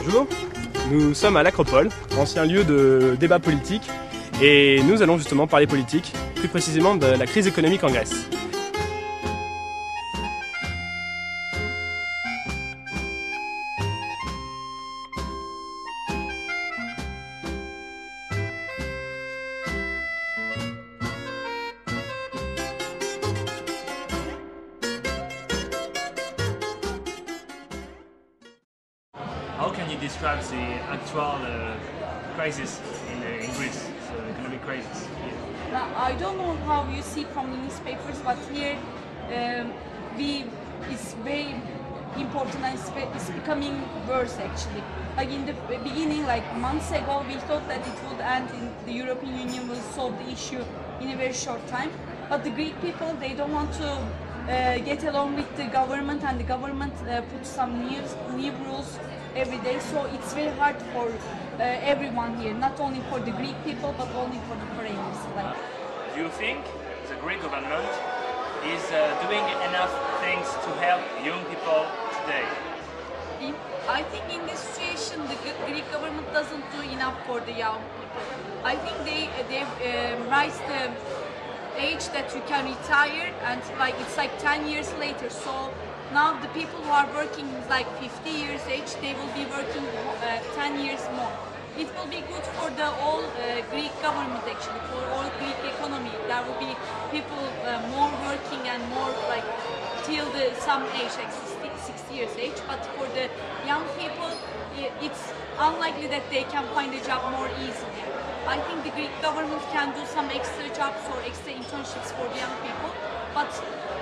Bonjour, nous sommes à l'Acropole, ancien lieu de débat politique, et nous allons justement parler politique, plus précisément de la crise économique en Grèce. How can you describe the actual crisis in Greece, so economic crisis? Now, I don't know how you see from the newspapers, but here it's very important and it's becoming worse actually. Like in the beginning, like months ago, we thought that it would end and the European Union will solve the issue in a very short time. But the Greek people, they don't want to get along with the government, and the government puts some new rules every day. So it's very hard for everyone here, not only for the Greek people, but only for the foreigners. Like, Do you think the Greek government is doing enough things to help young people today? I think in this situation the Greek government doesn't do enough for the young people. I think they've raised the age that you can retire, and like it's like 10 years later. So now the people who are working like 50 years age, they will be working 10 years more. It will be good for the whole Greek government actually, for all Greek economy. There will be people more working and more like till some age, like 60 years age. But for the young people, it's unlikely that they can find a job more easily. I think the Greek government can do some extra jobs or extra internships for the young people, but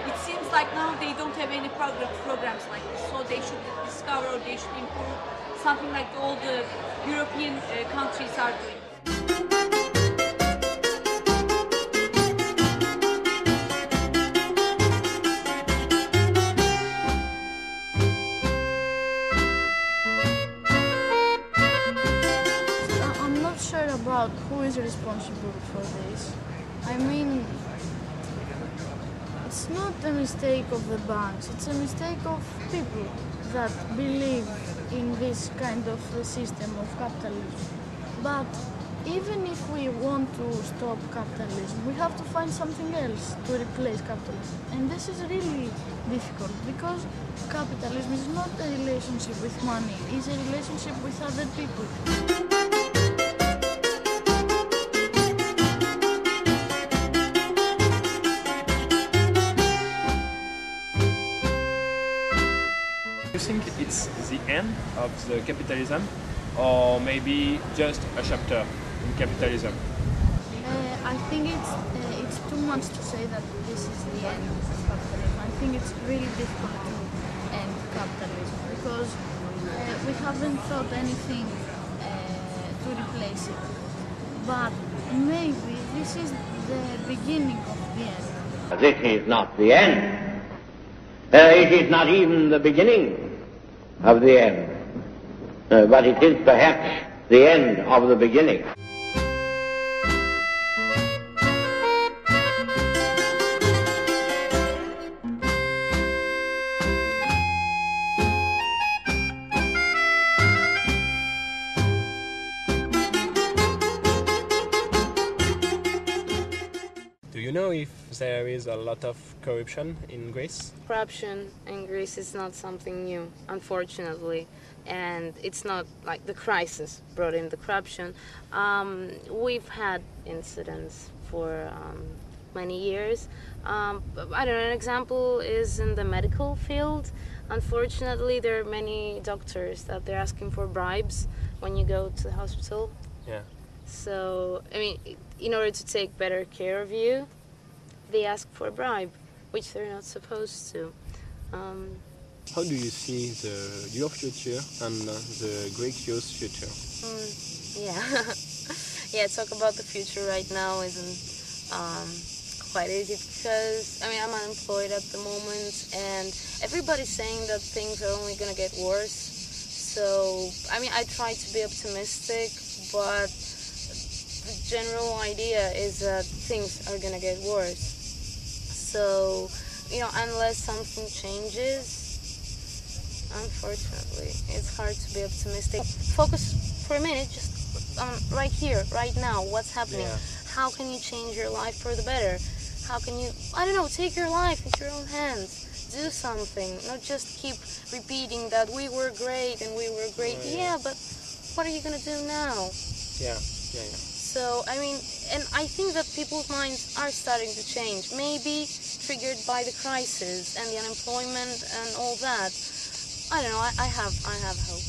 it seems like now they don't have any programs like this, so they should discover or they should improve something like all the European countries are doing. I'm not sure about who is responsible for this. I mean, it's not a mistake of the banks, it's a mistake of people that believe in this kind of system of capitalism. But even if we want to stop capitalism, we have to find something else to replace capitalism. And this is really difficult because capitalism is not a relationship with money, it's a relationship with other people. Do you think it's the end of the capitalism, or maybe just a chapter in capitalism? I think it's too much to say that this is the end of capitalism. I think it's really difficult to end capitalism because we haven't thought anything to replace it. But maybe this is the beginning of the end. This is not the end. It is not even the beginning of the end. But it is perhaps the end of the beginning. Do you know if there is a lot of corruption in Greece? Corruption in Greece is not something new, unfortunately, and it's not like the crisis brought in the corruption. We've had incidents for many years. I don't know, an example is in the medical field. Unfortunately, there are many doctors that they're asking for bribes when you go to the hospital. Yeah. So, I mean, in order to take better care of you, they ask for a bribe, which they're not supposed to. How do you see your future and the Greek youth's future? Yeah, talk about the future right now isn't quite easy because, I mean, I'm unemployed at the moment and everybody's saying that things are only going to get worse. So, I mean, I try to be optimistic, but the general idea is that things are going to get worse. So, you know, unless something changes, unfortunately. It's hard to be optimistic. Focus for a minute just right here, right now, what's happening. Yeah. How can you change your life for the better? How can you, I don't know, take your life into your own hands. Do something, not just keep repeating that we were great and we were great. Yeah, but what are you going to do now? Yeah. So, I mean, and I think that people's minds are starting to change. Maybe triggered by the crisis and the unemployment and all that. I don't know, I have hope.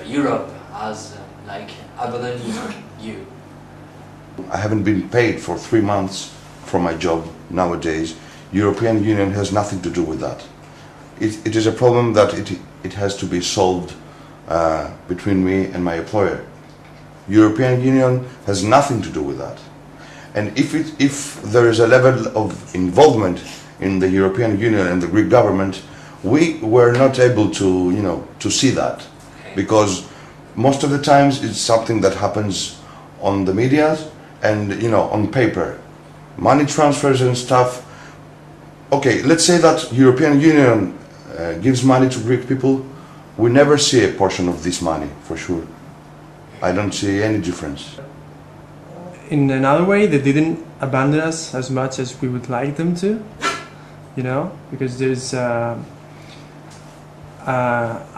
Europe has abandoned you? I haven't been paid for 3 months from my job nowadays. European Union has nothing to do with that. It is a problem that it has to be solved between me and my employer. European Union has nothing to do with that. And if there is a level of involvement in the European Union and the Greek government, we were not able to see that, because most of the times it's something that happens on the media and on paper, money transfers and stuff. Okay, let's say that European Union gives money to Greek people. We never see a portion of this money, for sure. I don't see any difference. In another way, they didn't abandon us as much as we would like them to, because there's, I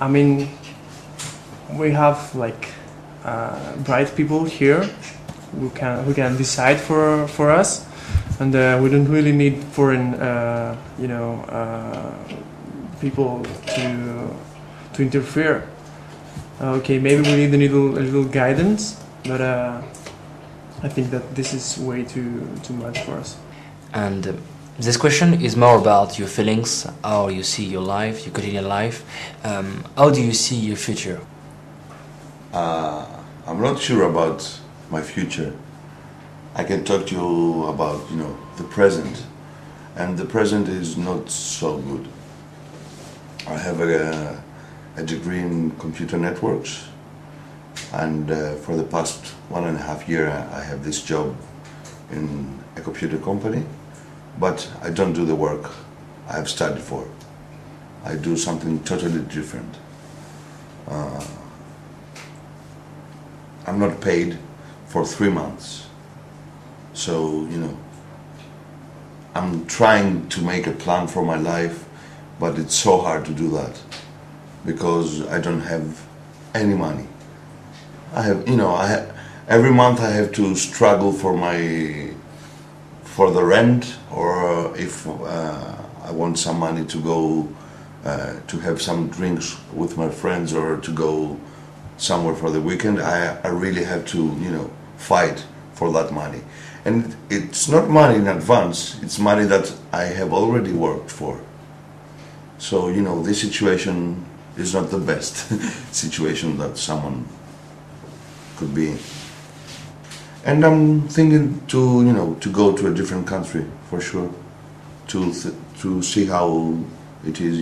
mean, we have bright people here who can decide for us, and we don't really need foreign, people to interfere. Okay, maybe we need a little guidance, but I think that this is way too much for us. And this question is more about your feelings, how you see your life, your quotidian life. How do you see your future? I'm not sure about my future. I can talk to you about, the present, and the present is not so good. I have a degree in computer networks, and for the past 1.5 years I have this job in a computer company, but I don't do the work I have studied for. I do something totally different. I'm not paid for 3 months, so I'm trying to make a plan for my life, but it's so hard to do that because I don't have any money. Every month I have to struggle for the rent, or if I want some money to go to have some drinks with my friends or to go somewhere for the weekend, I really have to fight for that money. And it's not money in advance, it's money that I have already worked for. So this situation is not the best situation that someone could be in. And I'm thinking to go to a different country for sure, to see how it is,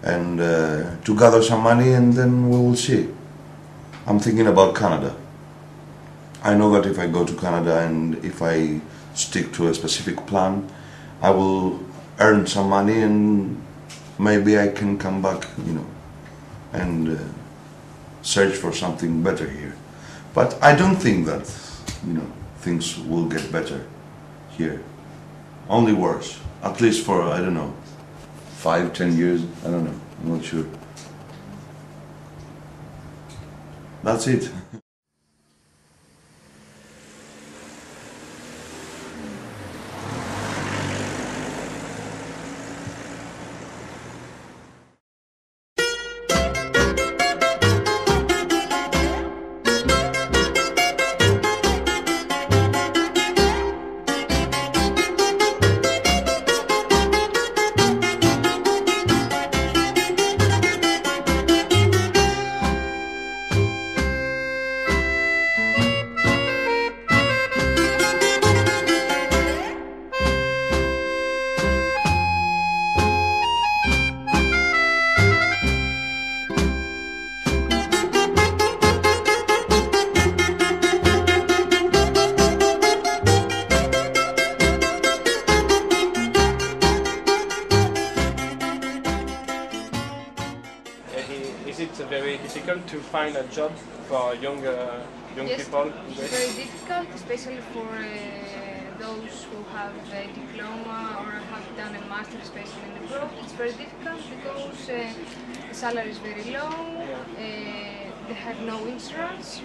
and to gather some money, and then we will see. I'm thinking about Canada. I know that if I go to Canada and if I stick to a specific plan. I will earn some money and maybe I can come back, you know, and search for something better here. But I don't think that, you know, things will get better here. Only worse. At least for, I don't know, 5-10 years, I don't know, I'm not sure. That's it. Is it very difficult to find a job for young Yes, people? it's very difficult, especially for those who have a diploma or have done a master, especially in abroad. It's very difficult because the salary is very low, they have no insurance.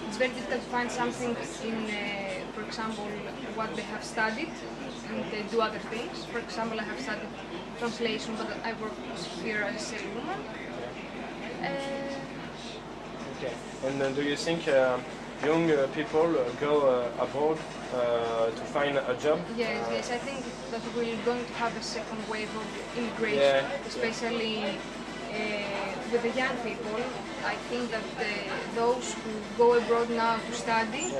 It's very difficult to find something in, for example, what they have studied, and they do other things. For example, I have studied translation, but I work here as a saleswoman. Okay. And do you think young people go abroad to find a job? Yes, yes. I think that we're going to have a second wave of immigration, especially with the young people. I think that those who go abroad now to study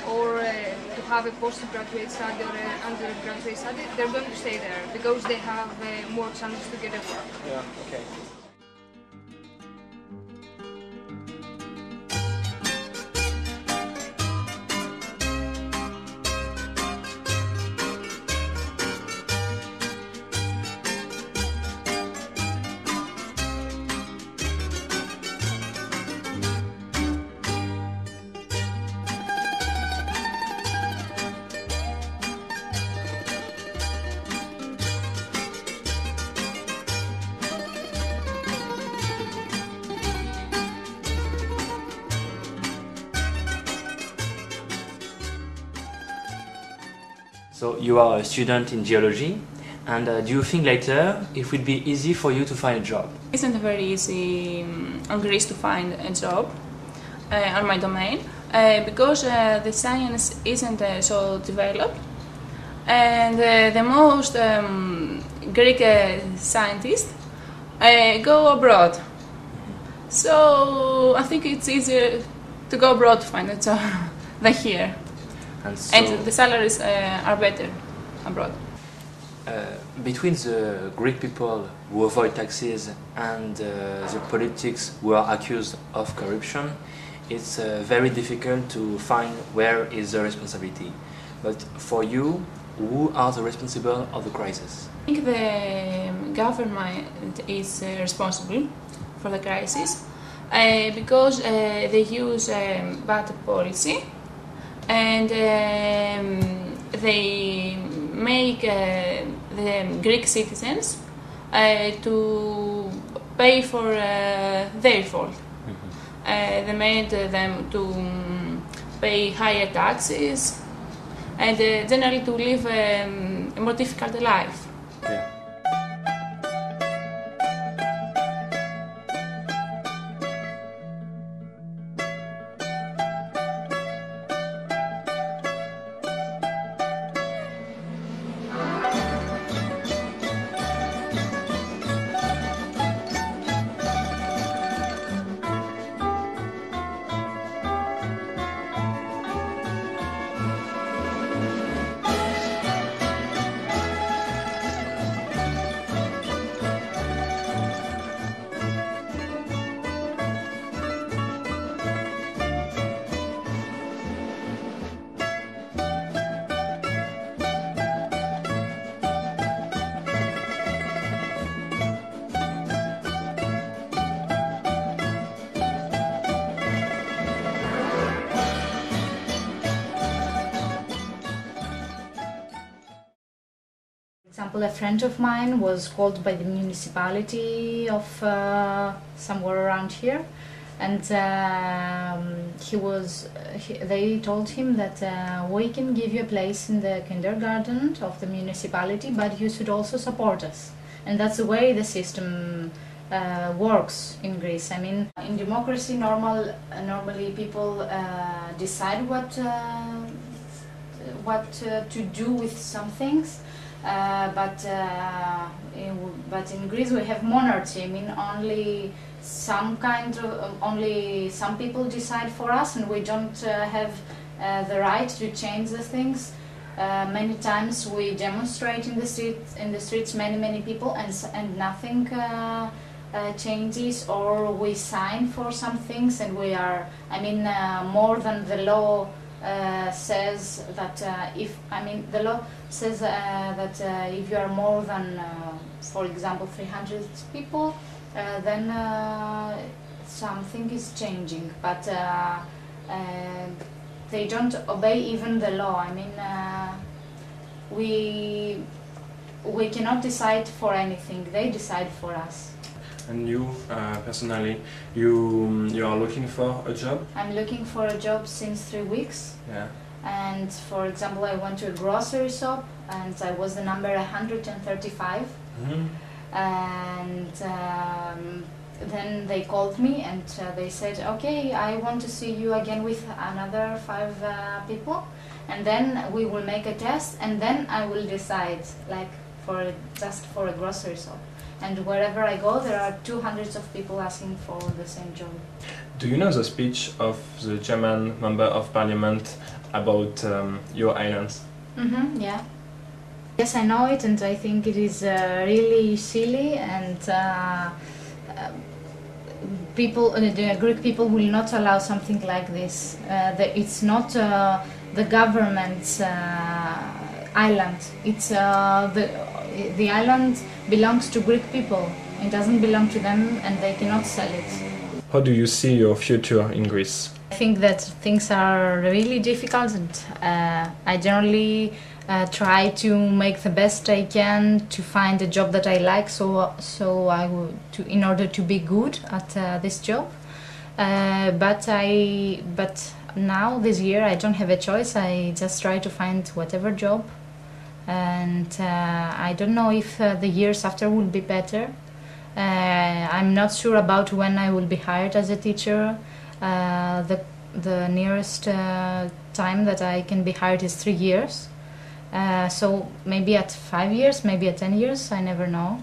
or to have a postgraduate study or an undergraduate study, they're going to stay there because they have more chances to get a work. Yeah, okay. So you are a student in geology, and do you think later it would be easy for you to find a job? It isn't very easy in Greece to find a job on my domain because the science isn't so developed, and the most Greek scientists go abroad. So I think it's easier to go abroad to find a job than here. And the salaries are better abroad. Between the Greek people who avoid taxes and the politics who are accused of corruption, it's very difficult to find where is the responsibility. But for you, who are the responsible of the crisis? I think the government is responsible for the crisis because they use bad policy. And they make the Greek citizens to pay for their fault. They made them to pay higher taxes and generally to live a more difficult life. Okay. For example, a friend of mine was called by the municipality of somewhere around here, and they told him that we can give you a place in the kindergarten of the municipality, but you should also support us. And that's the way the system works in Greece. I mean, in democracy, normally people decide what to do with some things. But in Greece we have monarchy. I mean, only some people decide for us, and we don't have the right to change the things. Many times we demonstrate in the streets, many people, and nothing changes, or we sign for some things, and we are, I mean, more than the law says that the law says that if you are more than, for example, 300 people, then something is changing. But they don't obey even the law. I mean, we cannot decide for anything. They decide for us. And you, personally, you are looking for a job? I'm looking for a job since 3 weeks. Yeah. And for example, I went to a grocery shop, and I was the number 135. Mm-hmm. And then they called me, and they said, okay, I want to see you again with another 5 people, and then we will make a test, and then I will decide, like just for a grocery shop. And wherever I go, there are 200 of people asking for the same job. Do you know the speech of the German member of parliament about your islands? Mm-hmm, yeah. Yes, I know it, and I think it is really silly, and the Greek people will not allow something like this. It's not the government's island. It's the island belongs to Greek people. It doesn't belong to them, and they cannot sell it. How do you see your future in Greece? I think that things are really difficult, and I generally try to make the best I can to find a job that I like, in order to be good at this job. But now this year I don't have a choice. I just try to find whatever job, and I don't know if the years after will be better. I'm not sure about when I will be hired as a teacher. The nearest time that I can be hired is 3 years. So maybe at 5 years, maybe at 10 years, I never know.